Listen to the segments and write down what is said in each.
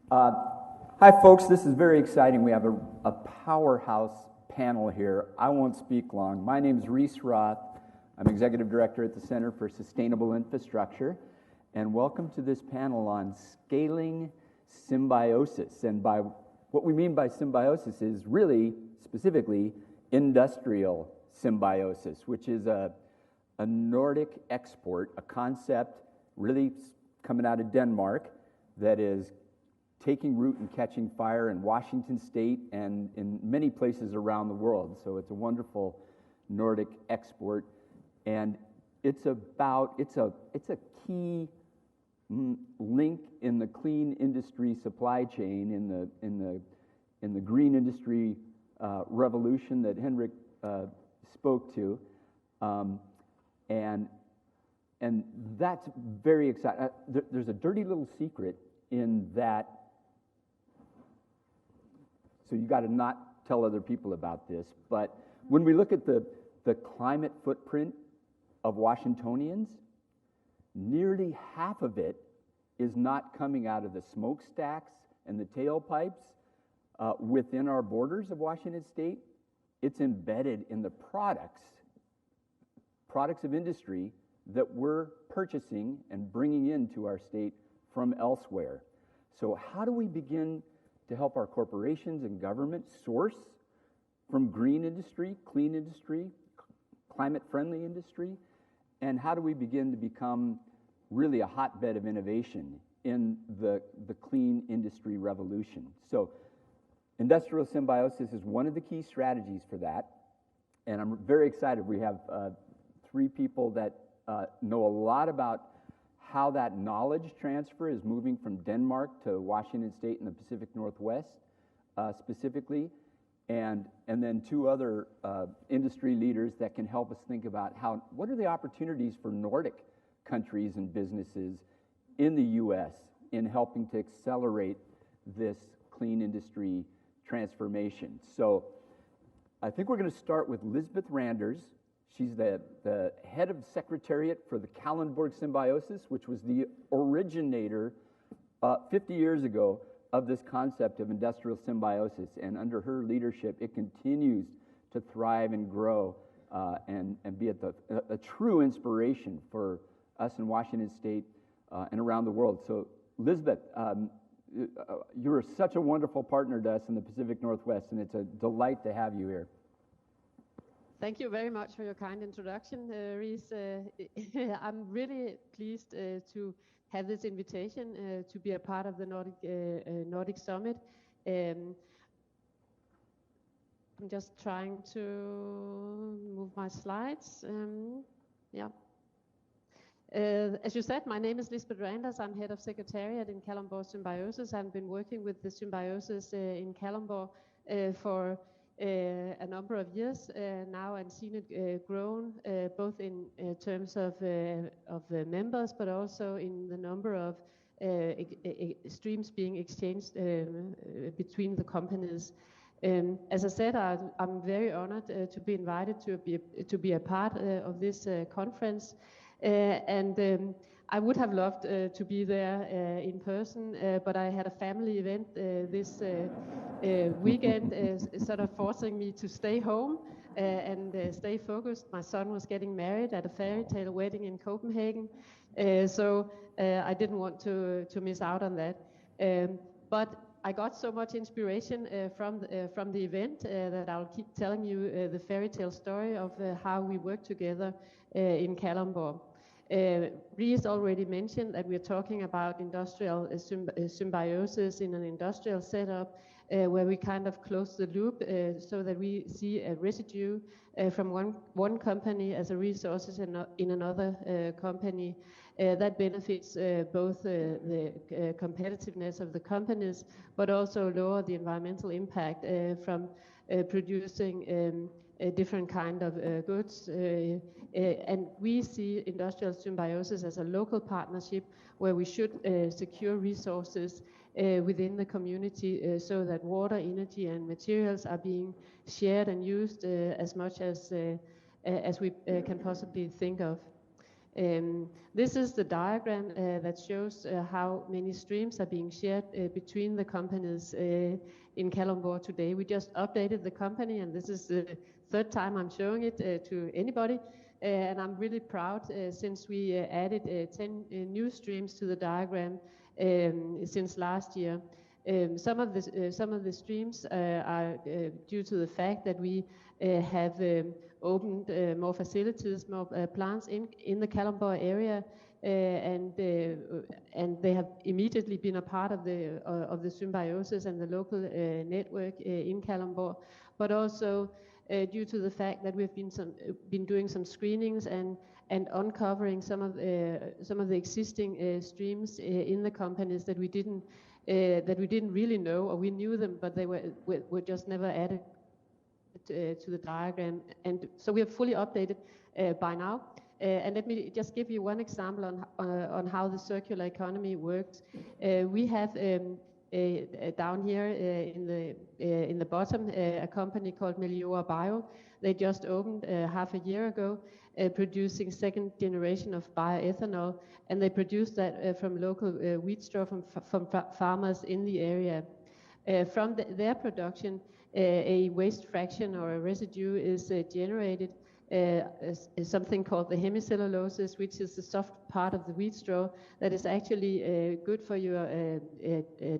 Uh, Hi, folks. This is very exciting. We have a powerhouse panel here. I won't speak long. My name is Reese Roth. I'm Executive Director at the Center for Sustainable Infrastructure. And welcome to this panel on scaling symbiosis. And by what we mean by symbiosis is really, specifically, industrial symbiosis, which is a Nordic export, a concept really coming out of Denmark that is taking root and catching fire in Washington State and in many places around the world. So it's a wonderful Nordic export, and it's a key link in the clean industry supply chain, in the green industry revolution that Henrik spoke to, and that's very exciting. There's a dirty little secret in that. So you got to not tell other people about this. But when we look at the climate footprint of Washingtonians, nearly half of it is not coming out of the smokestacks and the tailpipes within our borders of Washington State. It's embedded in the products of industry that we're purchasing and bringing into our state from elsewhere. So how do we begin to help our corporations and government source from green industry, clean industry, climate-friendly industry? And how do we begin to become really a hotbed of innovation in the clean industry revolution? So industrial symbiosis is one of the key strategies for that. And I'm very excited. We have three people that know a lot about how that knowledge transfer is moving from Denmark to Washington State and the Pacific Northwest specifically, and then two other industry leaders that can help us think about what are the opportunities for Nordic countries and businesses in the U.S. in helping to accelerate this clean industry transformation. So I think we're going to start with Lisbeth Randers. She's the head of secretariat for the Kalundborg Symbiosis, which was the originator 50 years ago of this concept of industrial symbiosis. And under her leadership, it continues to thrive and grow and be a true inspiration for us in Washington State and around the world. So, Lisbeth, you're such a wonderful partner to us in the Pacific Northwest, and it's a delight to have you here. Thank you very much for your kind introduction, Reese. I'm really pleased to have this invitation to be a part of the Nordic Summit. I'm just trying to move my slides. As you said, my name is Lisbeth Randers. I'm head of secretariat in Kalundborg Symbiosis. I've been working with the Symbiosis in Kalundborg for a number of years now, and seen it grown both in terms of members, but also in the number of streams being exchanged between the companies. As I said, I'm very honored to be invited to be a part of this conference, and I would have loved to be there in person, but I had a family event this weekend, sort of forcing me to stay home and stay focused. My son was getting married at a fairy tale wedding in Copenhagen, so I didn't want to miss out on that. But I got so much inspiration from the event that I'll keep telling you the fairy tale story of how we work together in Kalundborg. Reese already mentioned that we're talking about industrial symbiosis in an industrial setup where we kind of close the loop so that we see a residue from one company as a resources in another company that benefits both the competitiveness of the companies, but also lower the environmental impact from producing a different kind of goods. And we see industrial symbiosis as a local partnership where we should secure resources within the community so that water, energy and materials are being shared and used as much as we can possibly think of. This is the diagram that shows how many streams are being shared between the companies in Kalundborg today. We just updated the company, and this is the third time I'm showing it to anybody. And I'm really proud since we added 10 new streams to the diagram since last year. Some of the streams are due to the fact that we have opened more facilities, more plants in the Kalundborg area, and they have immediately been a part of the Symbiosis and the local network in Kalundborg, but also due to the fact that we've been doing some screenings and uncovering some of the existing streams in the companies that we didn't really know, or we knew them, but they were just never added to the diagram. And so we are fully updated by now. And let me just give you one example on how the circular economy works. We have down here in the bottom a company called Meliora Bio. They just opened half a year ago, producing second generation of bioethanol, and they produce that from local wheat straw from farmers in the area. From their production, a waste fraction or a residue is generated, something called the hemicelluloses, which is the soft part of the wheat straw that is actually good for your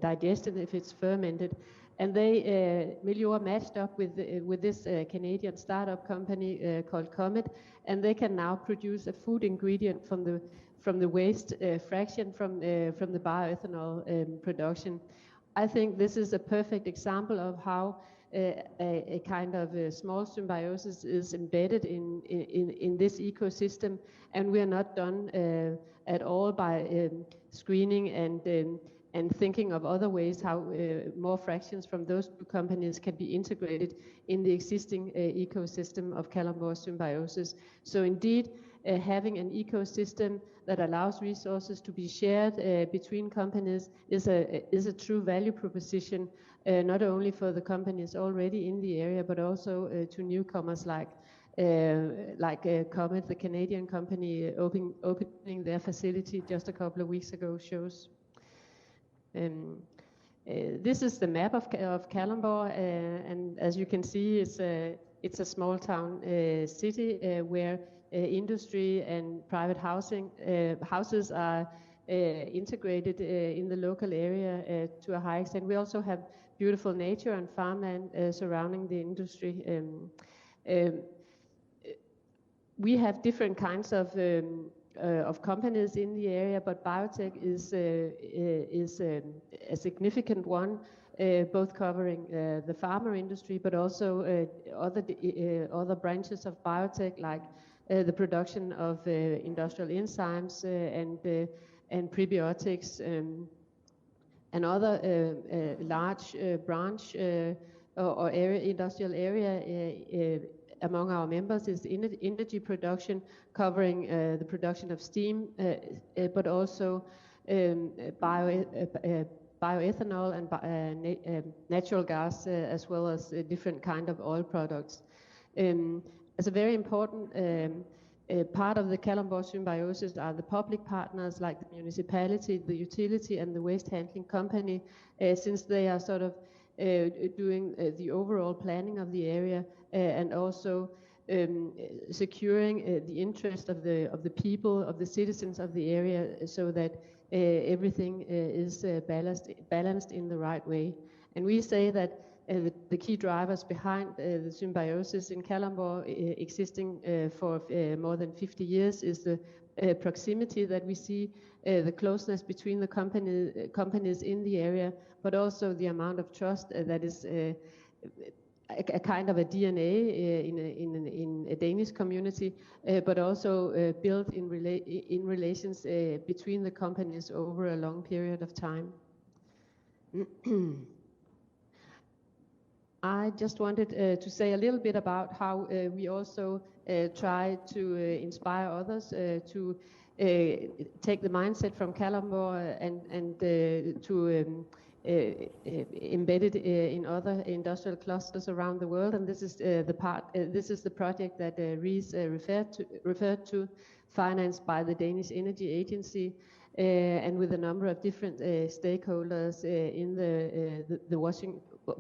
digestion if it's fermented. And they, Meliora matched up with this Canadian startup company called Comet, and they can now produce a food ingredient from the waste fraction from the bioethanol production. I think this is a perfect example of how a kind of a small symbiosis is embedded in this ecosystem, and we are not done at all by screening and thinking of other ways how more fractions from those companies can be integrated in the existing ecosystem of Kalundborg Symbiosis. So indeed, having an ecosystem that allows resources to be shared between companies is a true value proposition, not only for the companies already in the area, but also to newcomers like Comet, the Canadian company, opening their facility just a couple of weeks ago shows. This is the map of Kalundborg, and as you can see, it's a small town city where industry and private houses are integrated in the local area to a high extent. We also have beautiful nature and farmland surrounding the industry. We have different kinds of companies in the area, but biotech is a significant one, both covering the farmer industry, but also other branches of biotech, like the production of industrial enzymes and prebiotics, and other large branch or industrial area among our members is energy production, covering the production of steam, but also bioethanol and natural gas, as well as different kind of oil products. As a very important part of the Kalundborg Symbiosis are the public partners like the municipality, the utility, and the waste handling company, since they are sort of doing the overall planning of the area and also securing the interest of the people, of the citizens of the area, so that everything is balanced in the right way. And we say that the key drivers behind the symbiosis in Kalundborg existing for more than 50 years is the proximity that we see, the closeness between the companies in the area, but also the amount of trust that is a kind of a DNA in a Danish community, but also built in relations between the companies over a long period of time. I just wanted to say a little bit about how we also try to inspire others to take the mindset from Kalundborg and to embedded in other industrial clusters around the world, and this is the project that Rees referred to, financed by the Danish Energy Agency, and with a number of different stakeholders in the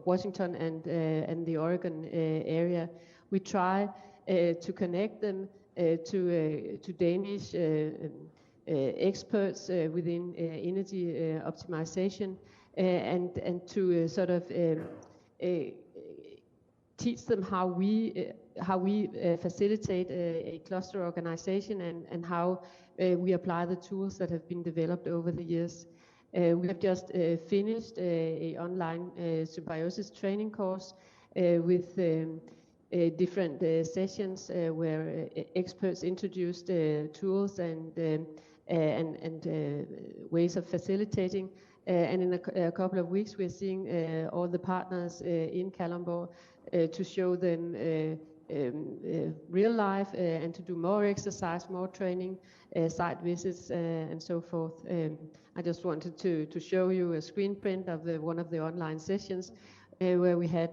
Washington and the Oregon area. We try to connect them to Danish experts within energy optimization, and to sort of teach them how we facilitate a cluster organization, and how we apply the tools that have been developed over the years. We have just finished a online Symbiosis training course with different sessions where experts introduced tools and ways of facilitating. And in a couple of weeks, we're seeing all the partners in Kalundborg to show them real life and to do more exercise, more training, site visits, and so forth. I just wanted to show you a screen print of one of the online sessions where we had,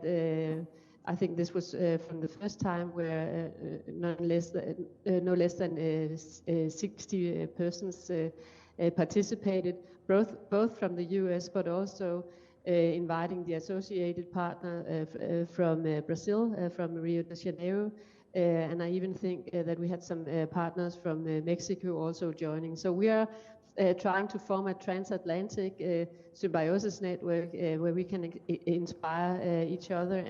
I think this was from the first time, where no less than 60 persons participated, both from the US, but also inviting the associated partner from Brazil, from Rio de Janeiro, and I even think that we had some partners from Mexico also joining. So we are trying to form a transatlantic Symbiosis network where we can inspire each other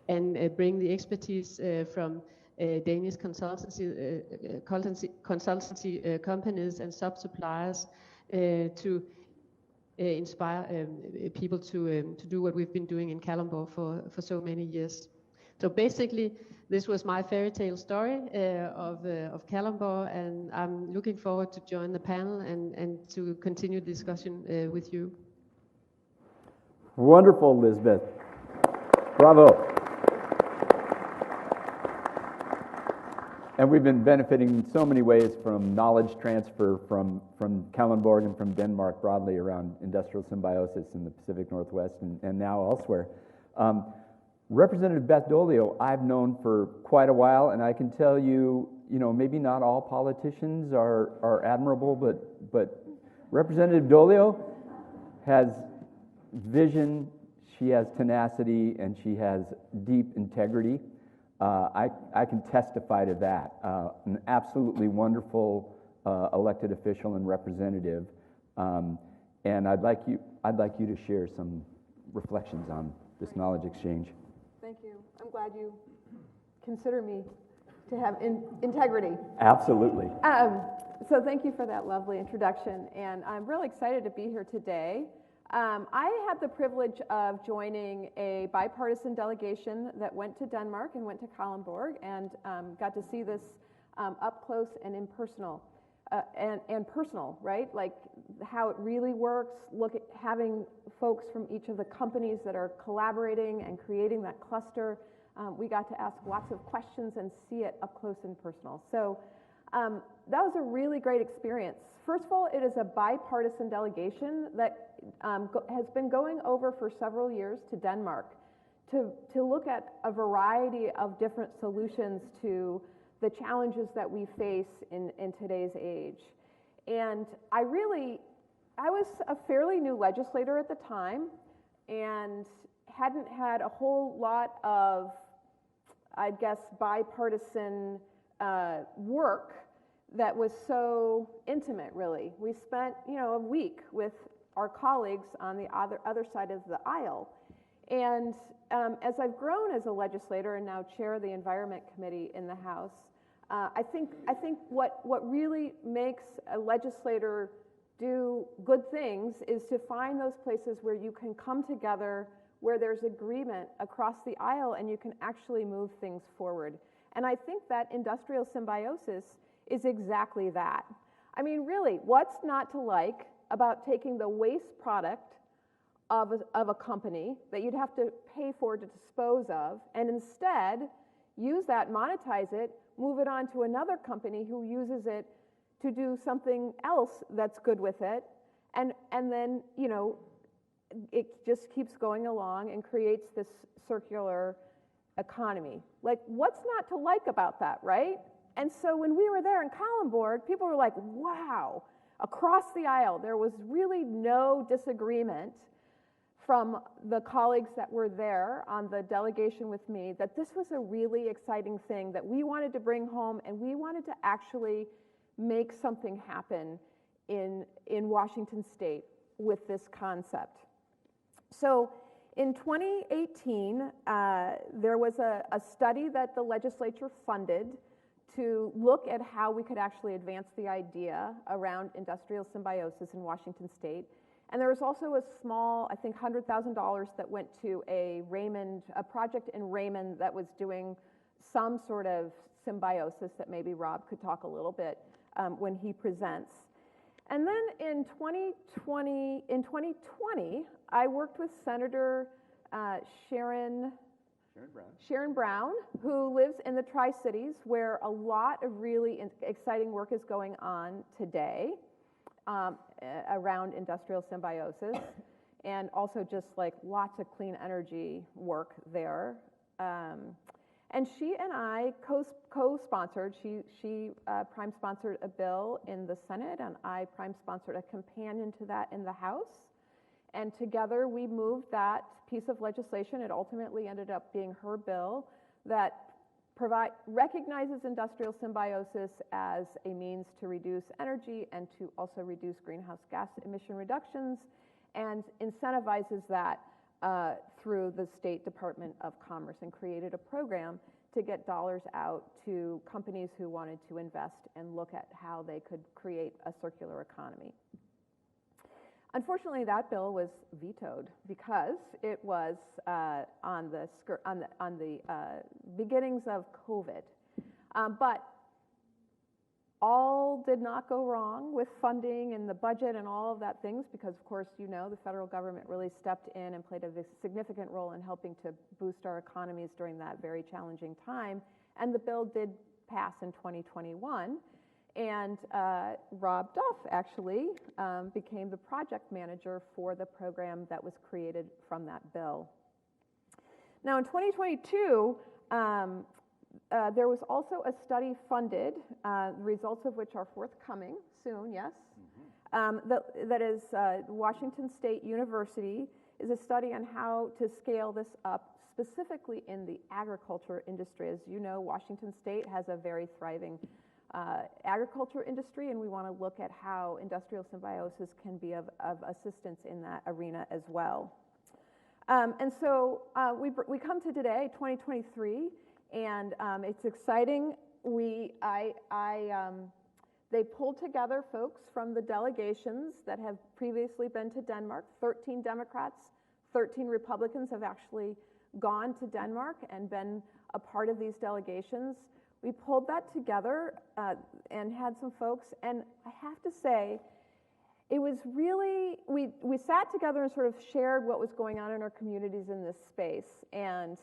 and bring the expertise from Danish consultancy companies and sub-suppliers to inspire people to do what we've been doing in Kalundborg for so many years. So basically, this was my fairy tale story of Kalundborg, and I'm looking forward to join the panel and to continue the discussion with you. Wonderful, Lisbeth. Bravo. And we've been benefiting in so many ways from knowledge transfer from Kalundborg and from Denmark broadly around industrial symbiosis in the Pacific Northwest and now elsewhere. Representative Beth Dolio, I've known for quite a while, and I can tell you, maybe not all politicians are admirable, but Representative Dolio has vision, she has tenacity, and she has deep integrity. I can testify to that. An absolutely wonderful elected official and representative, and I'd like you to share some reflections on this knowledge exchange. Thank you. I'm glad you consider me to have integrity. Absolutely. So thank you for that lovely introduction, and I'm really excited to be here today. I had the privilege of joining a bipartisan delegation that went to Denmark and went to Kalundborg, and got to see this up close and impersonal, and personal, right? Like how it really works. Look at having folks from each of the companies that are collaborating and creating that cluster. We got to ask lots of questions and see it up close and personal. So that was a really great experience. First of all, it is a bipartisan delegation that has been going over for several years to Denmark to look at a variety of different solutions to the challenges that we face in today's age. And I was a fairly new legislator at the time and hadn't had a whole lot of, I guess, bipartisan work that was so intimate, really. We spent, a week with our colleagues on the other side of the aisle. And as I've grown as a legislator and now chair the Environment Committee in the House, I think what really makes a legislator do good things is to find those places where you can come together, where there's agreement across the aisle, and you can actually move things forward. And I think that industrial symbiosis is exactly that. I mean, really, what's not to like about taking the waste product of a company that you'd have to pay for to dispose of, and instead use that, monetize it, move it on to another company who uses it to do something else that's good with it, and then, it just keeps going along and creates this circular economy. Like, what's not to like about that, right? And so when we were there in Kalundborg, people were like, wow, across the aisle. There was really no disagreement from the colleagues that were there on the delegation with me that this was a really exciting thing that we wanted to bring home, and we wanted to actually make something happen in Washington State with this concept. So in 2018, there was a study that the legislature funded to look at how we could actually advance the idea around industrial symbiosis in Washington State. And there was also a small, I think, $100,000 that went to a project in Raymond that was doing some sort of symbiosis that maybe Rob could talk a little bit when he presents. And then in 2020, I worked with Senator Sharon Brown, who lives in the Tri-Cities, where a lot of really exciting work is going on today around industrial symbiosis, and also just like lots of clean energy work there. And she and I co-sponsored, she prime-sponsored a bill in the Senate, and I prime-sponsored a companion to that in the House. And together we moved that piece of legislation. It ultimately ended up being her bill that recognizes industrial symbiosis as a means to reduce energy and to also reduce greenhouse gas emission reductions, and incentivizes that through the State Department of Commerce, and created a program to get dollars out to companies who wanted to invest and look at how they could create a circular economy. Unfortunately, that bill was vetoed because it was on the beginnings of COVID. But all did not go wrong with funding and the budget and all of that things, because of course, you know, the federal government really stepped in and played a significant role in helping to boost our economies during that very challenging time. And the bill did pass in 2021. And Rob Duff actually became the project manager for the program that was created from that bill. Now in 2022, there was also a study funded, the results of which are forthcoming soon, yes? That is Washington State University is a study on how to scale this up specifically in the agriculture industry. As you know, Washington State has a very thriving agriculture industry, and we want to look at how industrial symbiosis can be of assistance in that arena as well. And so we come to today, 2023, and it's exciting. They pulled together folks from the delegations that have previously been to Denmark. 13 Democrats, 13 Republicans have actually gone to Denmark and been a part of these delegations. We pulled that together and had some folks, and I have to say, it was really, we sat together and sort of shared what was going on in our communities in this space, and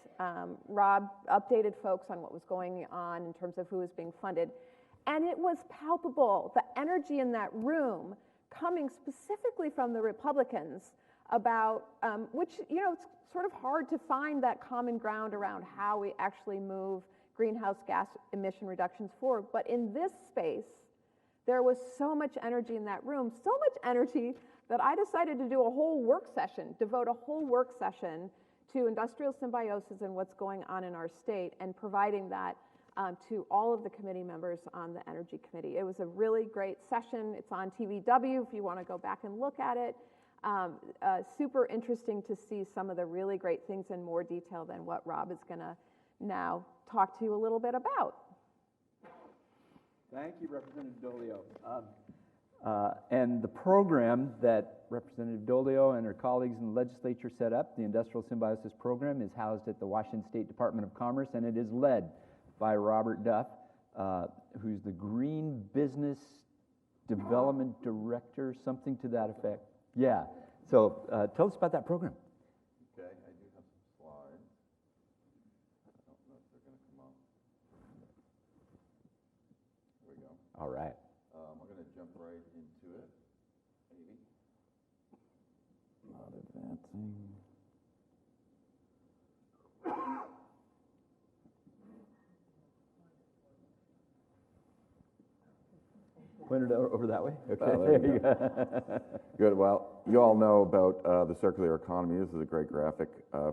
Rob updated folks on what was going on in terms of who was being funded, and it was palpable, the energy in that room coming specifically from the Republicans about, which, you know, it's sort of hard to find that common ground around how we actually move greenhouse gas emission reductions forward. But in this space, there was so much energy in that room, so much energy that I decided to do a whole work session, devote a whole work session to industrial symbiosis and what's going on in our state, and providing that to all of the committee members on the Energy Committee. It was a really great session. It's on TVW if you want to go back and look at it. Super interesting to see some of the really great things in more detail than what Rob is going to now talk to you a little bit about. Thank you, Representative Dolio. And the program that Representative Dolio and her colleagues in the legislature set up, the Industrial Symbiosis Program, is housed at the Washington State Department of Commerce, and it is led by Robert Duff, who's the Green Business Development Director, something to that effect. Yeah, so tell us about that program. Okay, I do have some slides. I don't know if they're going to come up. There we go. All right. I'm going to jump right into it, maybe. A lot of that. Advancing. Point it over that way? Okay. Oh, there you go. Good. Well, you all know about the circular economy. This is a great graphic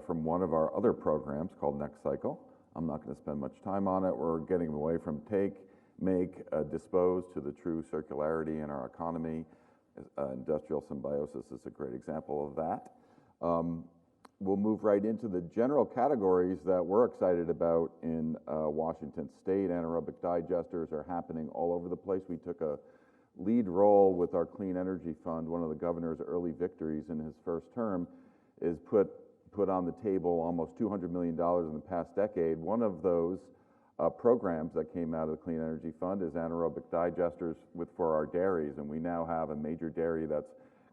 from one of our other programs called Next Cycle. I'm not going to spend much time on it. We're getting away from take, make, dispose to the true circularity in our economy. Industrial symbiosis is a great example of that. We'll move right into the general categories that we're excited about in Washington State. Anaerobic digesters are happening all over the place. We took a lead role with our Clean Energy Fund. One of the governor's early victories in his first term is put on the table almost $200 million in the past decade. One of those programs that came out of the Clean Energy Fund is anaerobic digesters for our dairies, and we now have a major dairy that's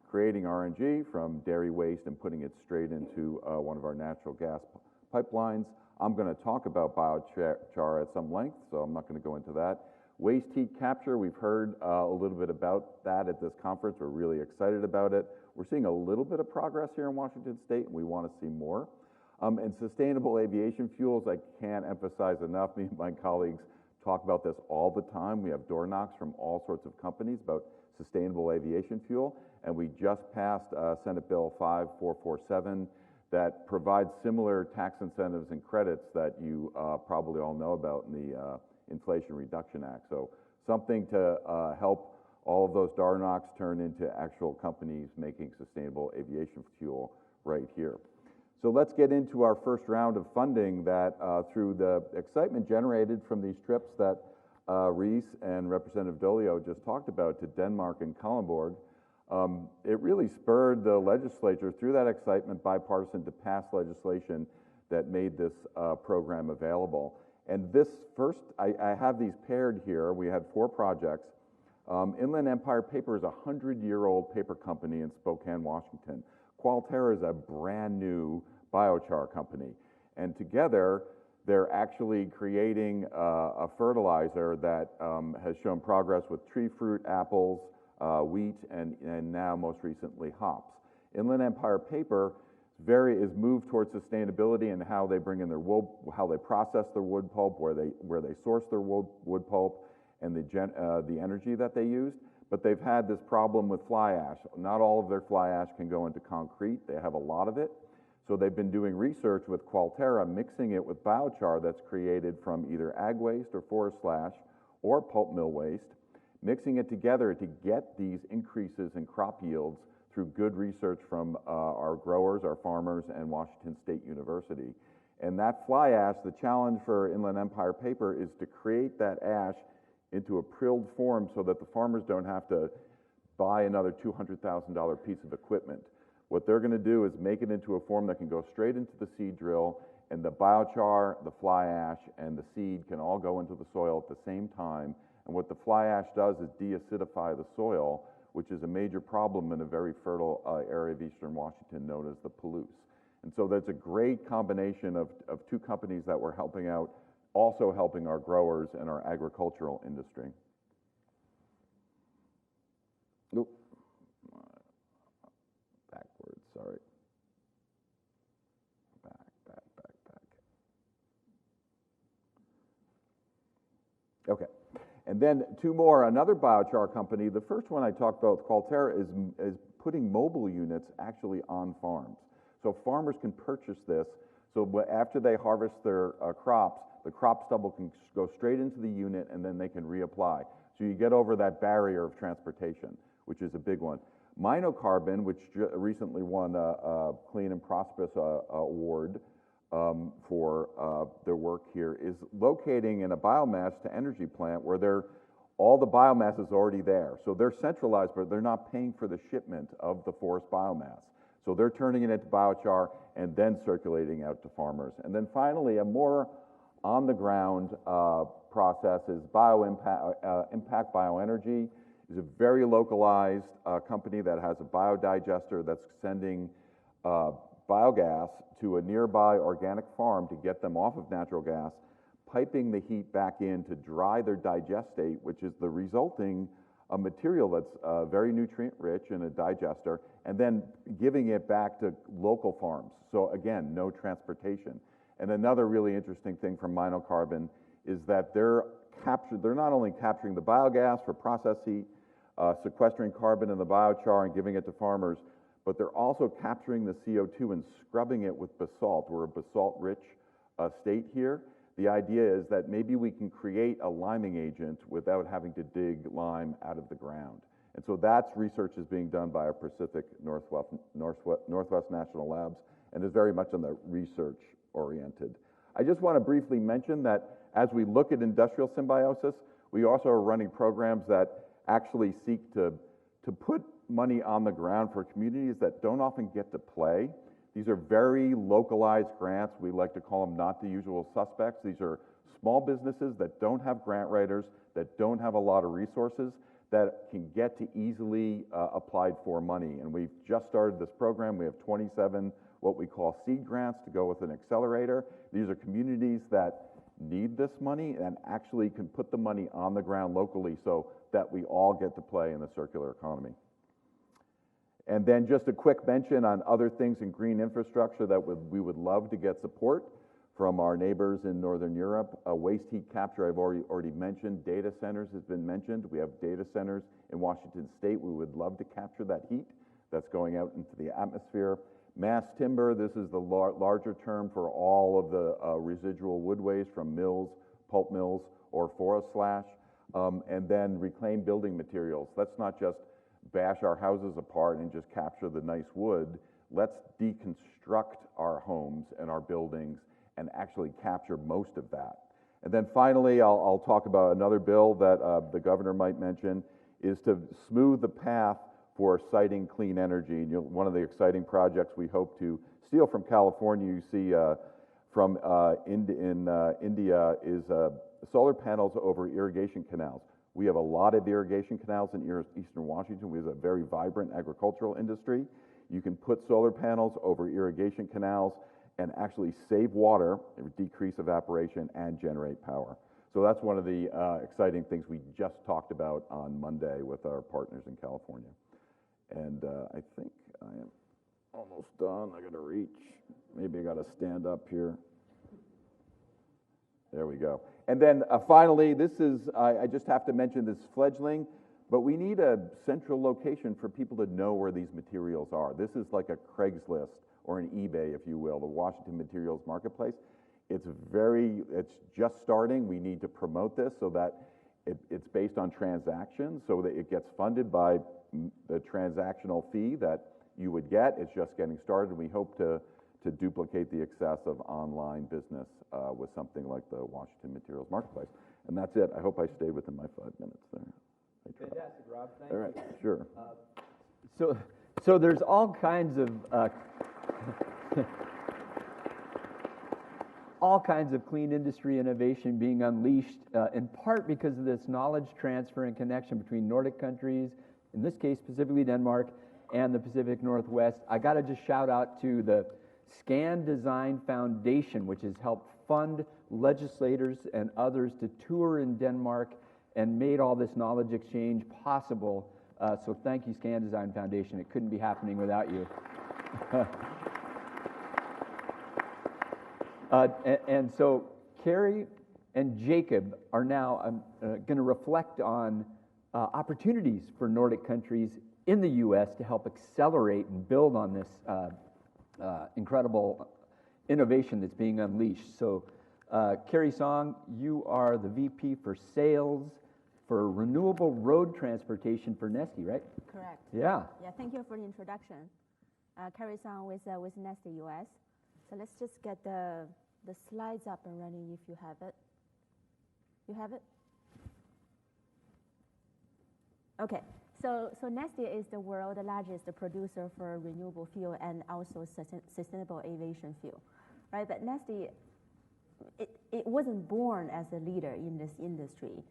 creating RNG from dairy waste and putting it straight into one of our natural gas pipelines. I'm going to talk about biochar at some length, so I'm not going to go into that. Waste heat capture, we've heard a little bit about that at this conference. We're really excited about it. We're seeing a little bit of progress here in Washington State, and we want to see more. And sustainable aviation fuels, I can't emphasize enough. Me and my colleagues talk about this all the time. We have door knocks from all sorts of companies about sustainable aviation fuel, and we just passed Senate Bill 5447 that provides similar tax incentives and credits that you probably all know about in the Inflation Reduction Act. So something to help all of those door knocks turn into actual companies making sustainable aviation fuel right here. So let's get into our first round of funding that through the excitement generated from these trips that Reese and Representative Dolio just talked about to Denmark and Kalundborg, it really spurred the legislature through that excitement, bipartisan, to pass legislation that made this program available. And this first, I have these paired here. We had 4 projects. Inland Empire Paper is a 100-year-old paper company in Spokane, Washington. Qualterra is a brand new biochar company. And together, they're actually creating a fertilizer that has shown progress with tree fruit, apples, wheat, and now most recently hops. Inland Empire Paper is moved towards sustainability and how they bring in their wood, how they process their wood pulp, where they source their wood pulp, and the energy that they used. But they've had this problem with fly ash. Not all of their fly ash can go into concrete. They have a lot of it. So they've been doing research with Qualterra, mixing it with biochar that's created from either ag waste or forest slash or pulp mill waste, mixing it together to get these increases in crop yields through good research from our growers, our farmers, and Washington State University. And that fly ash, the challenge for Inland Empire Paper is to create that ash into a prilled form so that the farmers don't have to buy another $200,000 piece of equipment. What they're going to do is make it into a form that can go straight into the seed drill, and the biochar, the fly ash, and the seed can all go into the soil at the same time. And what the fly ash does is deacidify the soil, which is a major problem in a very fertile area of eastern Washington known as the Palouse. And so that's a great combination of 2 companies that we're helping out, also helping our growers and our agricultural industry. Nope. Backwards, sorry. Back. Okay. And then 2 more, another biochar company. The first one I talked about with Qualterra is putting mobile units actually on farms. So farmers can purchase this. So after they harvest their crops, the crop stubble can go straight into the unit and then they can reapply. So you get over that barrier of transportation, which is a big one. Minocarbon, which recently won a Clean and Prosperous award for their work here, is locating in a biomass to energy plant where all the biomass is already there. So they're centralized, but they're not paying for the shipment of the forest biomass. So they're turning it into biochar and then circulating out to farmers. And then finally, a more on-the-ground process is Impact Bioenergy. Is a very localized company that has a biodigester that's sending biogas to a nearby organic farm to get them off of natural gas, piping the heat back in to dry their digestate, which is the resulting a material that's very nutrient rich in a digester, and then giving it back to local farms. So again, no transportation. And another really interesting thing from Minocarbon is that they're not only capturing the biogas for process heat, sequestering carbon in the biochar and giving it to farmers, but they're also capturing the CO2 and scrubbing it with basalt. We're a basalt-rich state here. The idea is that maybe we can create a liming agent without having to dig lime out of the ground. And so that's research is being done by our Pacific Northwest National Labs and is very much on the research oriented. I just want to briefly mention that as we look at industrial symbiosis, we also are running programs that actually seek to put money on the ground for communities that don't often get to play. These are very localized grants. We like to call them not the usual suspects. These are small businesses that don't have grant writers, that don't have a lot of resources, that can get to easily applied for money. And we've just started this program. We have 27 what we call seed grants to go with an accelerator. These are communities that need this money and actually can put the money on the ground locally so that we all get to play in the circular economy. And then just a quick mention on other things in green infrastructure that we would love to get support from our neighbors in Northern Europe. Waste heat capture, I've already mentioned. Data centers has been mentioned. We have data centers in Washington State. We would love to capture that heat that's going out into the atmosphere. Mass timber, this is the larger term for all of the residual wood waste from mills, pulp mills, or forest slash. And then reclaimed building materials. Let's not just bash our houses apart and just capture the nice wood. Let's deconstruct our homes and our buildings and actually capture most of that. And then finally, I'll talk about another bill that the governor might mention, is to smooth the path for siting clean energy. One of the exciting projects we hope to steal from California, you see from India, is solar panels over irrigation canals. We have a lot of irrigation canals in eastern Washington. We have a very vibrant agricultural industry. You can put solar panels over irrigation canals and actually save water, decrease evaporation, and generate power. So that's one of the exciting things we just talked about on Monday with our partners in California. And I think I am almost done. I gotta reach. Maybe I gotta stand up here. There we go. And then finally, this is, I just have to mention this fledgling, but we need a central location for people to know where these materials are. This is like a Craigslist or an eBay, if you will, the Washington Materials Marketplace. It's just starting. We need to promote this so that it's based on transactions, so that it gets funded by the transactional fee that you would get. It's just getting started. We hope to duplicate the success of online business with something like the Washington Materials Marketplace. And that's it. I hope I stayed within my 5 minutes there. Fantastic, Rob. Thank you. All right, sure. So there's all kinds of all kinds of clean industry innovation being unleashed, in part because of this knowledge transfer and connection between Nordic countries, in this case specifically Denmark, and the Pacific Northwest. I got to just shout out to the Scan Design Foundation, which has helped fund legislators and others to tour in Denmark and made all this knowledge exchange possible. So thank you, Scan Design Foundation. It couldn't be happening without you. And so Carrie and Jacob are now going to reflect on opportunities for Nordic countries in the U.S. to help accelerate and build on this incredible innovation that's being unleashed. So Carrie Song, you are the VP for Sales for Renewable Road Transportation for Neste, right? Correct. Yeah. Yeah, thank you for the introduction. Carrie Song with Neste US. So let's just get the slides up and running if you have it. You have it? Okay. So Neste is the world's largest producer for renewable fuel and also sustainable aviation fuel, right? But Neste, it wasn't born as a leader in this industry.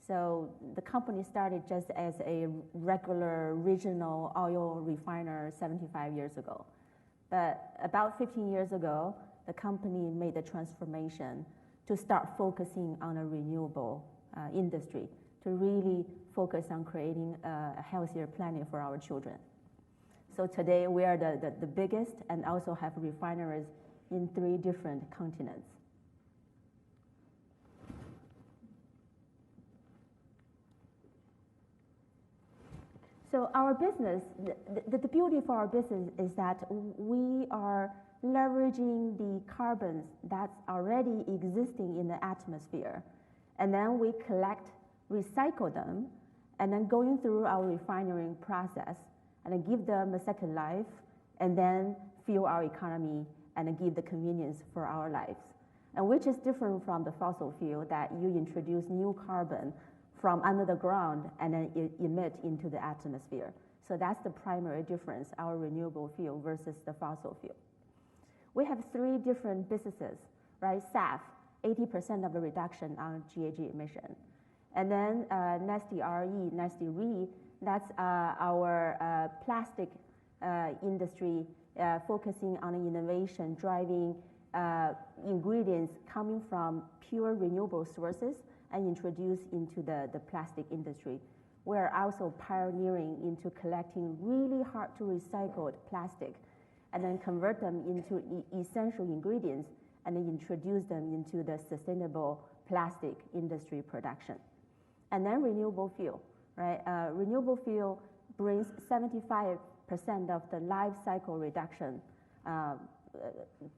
So the company started just as a regular regional oil refiner 75 years ago. But about 15 years ago, the company made the transformation to start focusing on a renewable industry, to really focus on creating a healthier planet for our children. So today we are the biggest and also have refineries in 3 different continents. So our business, the beauty for our business is that we are leveraging the carbons that's already existing in the atmosphere, and then we collect, recycle them, and then going through our refining process, and then give them a second life, and then fuel our economy and give the convenience for our lives. And which is different from the fossil fuel that you introduce new carbon from under the ground and then emit into the atmosphere. So that's the primary difference, our renewable fuel versus the fossil fuel. We have 3 different businesses, right? SAF, 80% of the reduction on GHG emission. And then Nestle Re, that's our plastic industry focusing on innovation, driving ingredients coming from pure renewable sources and introduced into the plastic industry. We're also pioneering into collecting really hard to recycle plastic and then convert them into essential ingredients and then introduce them into the sustainable plastic industry production. And then renewable fuel, right? Renewable fuel brings 75% of the life cycle reduction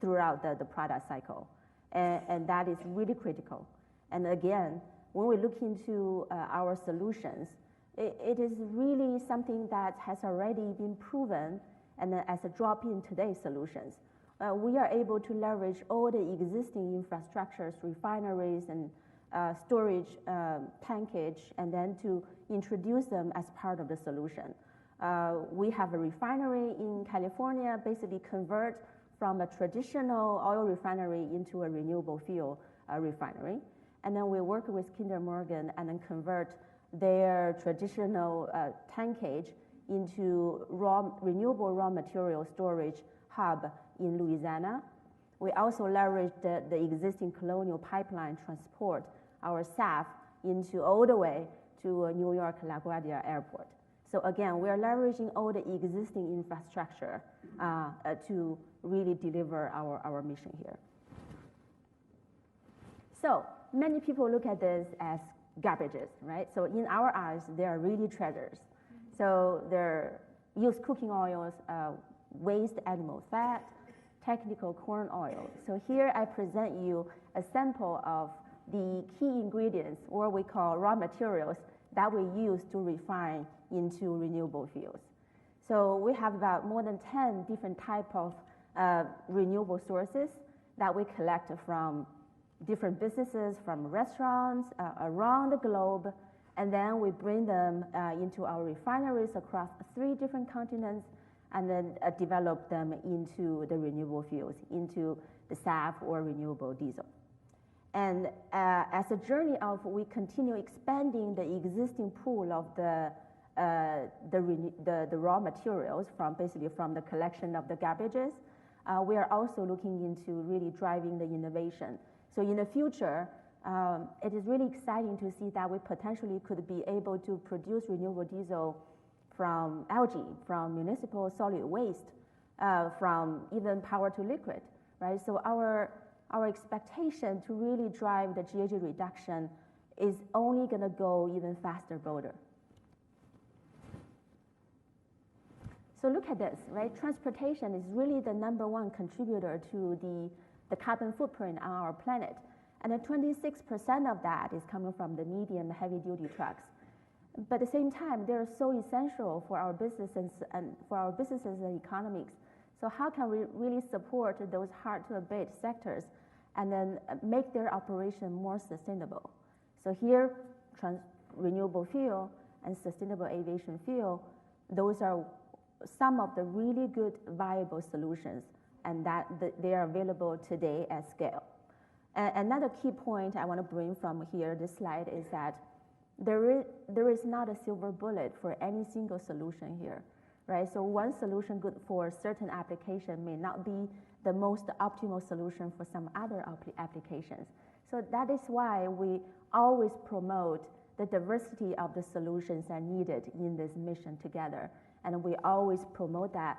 throughout the product cycle. And that is really critical. And again, when we look into our solutions, it is really something that has already been proven, and as a drop-in today's solutions. We are able to leverage all the existing infrastructures, refineries, and storage tankage, and then to introduce them as part of the solution. We have a refinery in California, basically convert from a traditional oil refinery into a renewable fuel refinery. And then we work with Kinder Morgan and then convert their traditional tankage into renewable raw material storage hub in Louisiana. We also leverage the existing Colonial Pipeline transport our SAF into all the way to New York LaGuardia Airport. So again, we are leveraging all the existing infrastructure to really deliver our mission here. So many people look at this as garbages, right? So in our eyes, they are really treasures. So they're used cooking oils, waste animal fat, technical corn oil. So here I present you a sample of the key ingredients, or we call raw materials, that we use to refine into renewable fuels. So we have about more than 10 different types of renewable sources that we collect from different businesses, from restaurants around the globe, and then we bring them into our refineries across 3 different continents, and then develop them into the renewable fuels, into the SAF or renewable diesel. And as a journey of, we continue expanding the existing pool of the raw materials from basically from the collection of the garbages, we are also looking into really driving the innovation. So in the future, it is really exciting to see that we potentially could be able to produce renewable diesel from algae, from municipal solid waste, from even power to liquid, right? So our expectation to really drive the GHG reduction is only going to go even faster, bolder. So look at this, right? Transportation is really the #1 contributor to the carbon footprint on our planet. And 26% of that is coming from the medium heavy-duty trucks. But at the same time, they're so essential for our businesses and economics. So how can we really support those hard-to-abate sectors and then make their operation more sustainable? So here, renewable fuel and sustainable aviation fuel, those are some of the really good viable solutions, and that they are available today at scale. Another key point I want to bring from here, this slide, is that there is not a silver bullet for any single solution here, right? So one solution good for a certain application may not be the most optimal solution for some other applications. So that is why we always promote the diversity of the solutions are needed in this mission together. And we always promote that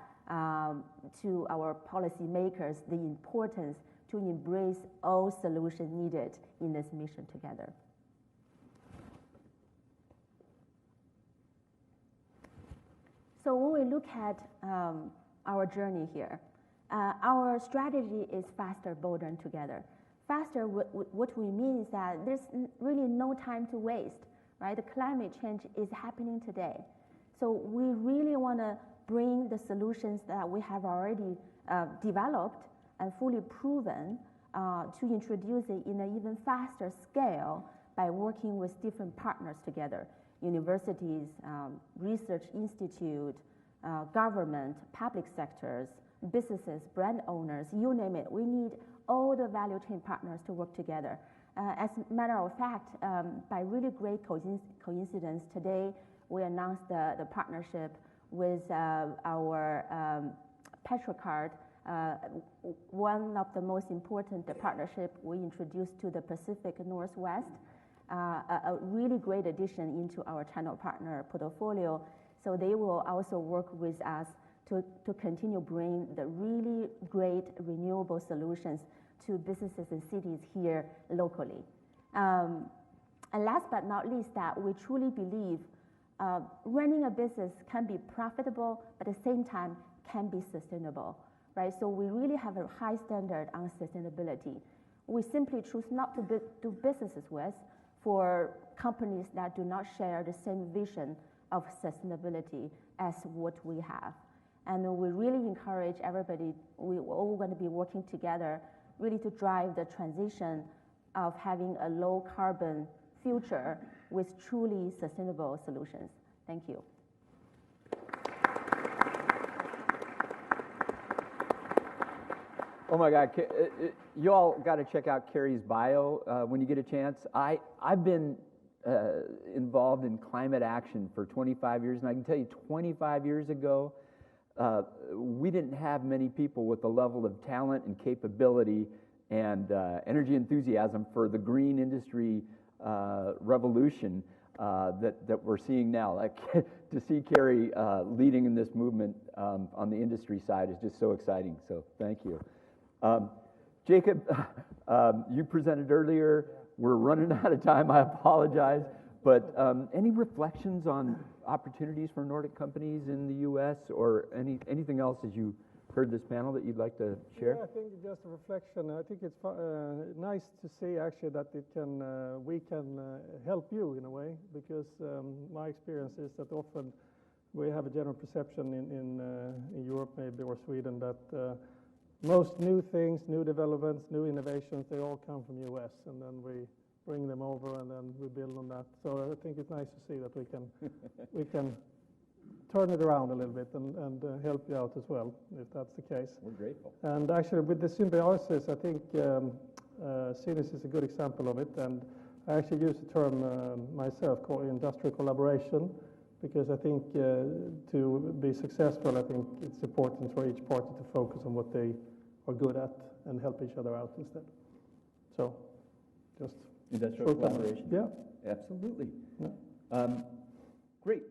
to our policymakers, the importance to embrace all solutions needed in this mission together. So when we look at our journey here, our strategy is faster, bolder, and together. Faster, what we mean is that there's really no time to waste, right? The climate change is happening today. So we really want to bring the solutions that we have already developed and fully proven to introduce it in an even faster scale by working with different partners together. Universities, research institute, government, public sectors, businesses, brand owners, you name it. We need all the value chain partners to work together. As a matter of fact, by really great coincidence, today we announced the partnership with our Petrocard, one of the most important partnership we introduced to the Pacific Northwest, a really great addition into our channel partner portfolio. So they will also work with us to continue bring the really great renewable solutions to businesses and cities here locally. And last but not least, that we truly believe running a business can be profitable, but at the same time can be sustainable, right? So we really have a high standard on sustainability. We simply choose not to do businesses with for companies that do not share the same vision of sustainability as what we have. And we really encourage everybody, we're all going to be working together really to drive the transition of having a low carbon future with truly sustainable solutions. Thank you. Oh my God, you all got to check out Carrie's bio when you get a chance. I've been involved in climate action for 25 years, and I can tell you 25 years ago, we didn't have many people with the level of talent and capability and energy enthusiasm for the green industry revolution that we're seeing now. Like to see Carrie leading in this movement on the industry side is just so exciting. So thank you. Jacob, you presented earlier. We're running out of time. I apologize. But any reflections on opportunities for Nordic companies in the U.S. or anything else as you heard this panel that you'd like to share? Yeah, I think just a reflection. I think it's nice to see actually that we can help you in a way, because my experience is that often we have a general perception in Europe maybe or Sweden that most new things, new developments, new innovations, they all come from U.S. and then we bring them over and then we build on that. So I think it's nice to see that we can turn it around a little bit and help you out as well, if that's the case. We're grateful. And actually with the Symbiosis, I think Symbiosis is a good example of it. And I actually use the term myself called industrial collaboration, because I think to be successful, I think it's important for each party to focus on what they are good at and help each other out instead. So just industrial collaboration. Yeah. Absolutely. Yeah. Great.